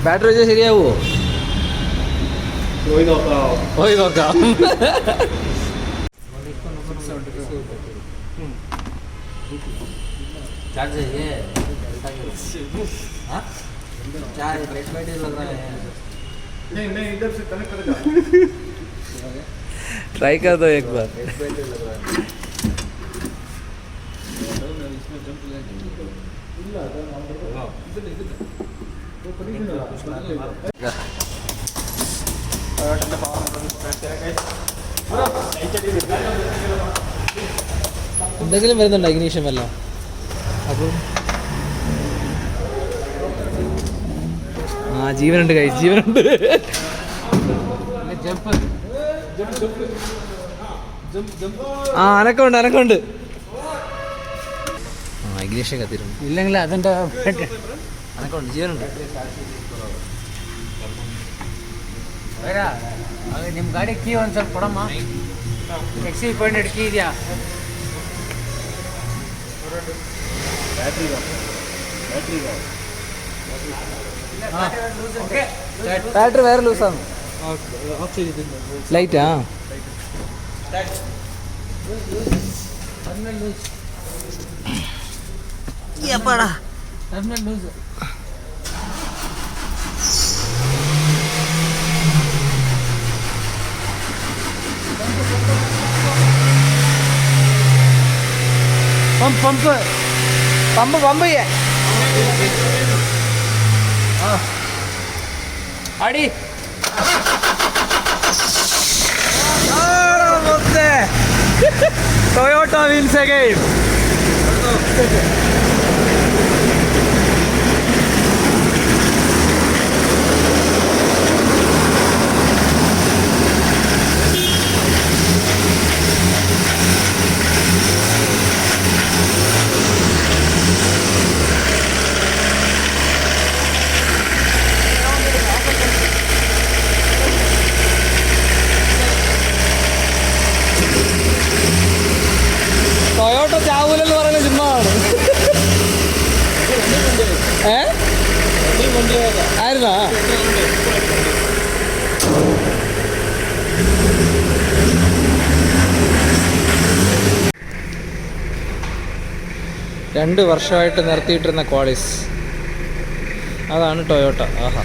Battery വെച്ചാൽ ശരിയാവുമോ? പോയി നോക്കാം. ट्राई कर दो एक बार. എന്തെങ്കിലും വരുന്നുണ്ടോ ഇഗ്നീഷൻ വല്ല? അപ്പം ആ ജീവനുണ്ട്, കൈ ജീവനുണ്ട്. ആ അനക്കമുണ്ട് അനക്കമുണ്ട്. ആ ഇഗ്നീഷൻ കത്തിരുന്നു. ഇല്ലെങ്കിൽ അതിൻ്റെ അനക്കമുണ്ട്, ജീവനുണ്ട്. ನಿಮ್ಮ ಗಾಡಿ ಕೀ ಒಂದು ಸ್ವಲ್ಪ ಕೊಡಮ್ಮ. ಎಕ್ಸಿ ಪಾಯಿಂಟ್ ಕೀ ಇದೆಯಾ? ബാറ്ററി വേറെ ലൂസാണ്. ലൈറ്റാ? ലൂസ്. പമ്പ് ചെയ്യേ അടി. Toyota wins again. ടൊയോട്ട ചാവൂലെന്ന് പറയുന്നത് ചുമ്മാണ്. ആയിരുന്നാ? രണ്ട് വർഷമായിട്ട് നിർത്തിയിട്ടിരുന്ന ക്വാളിസ്, അതാണ് ടൊയോട്ട. ആഹാ.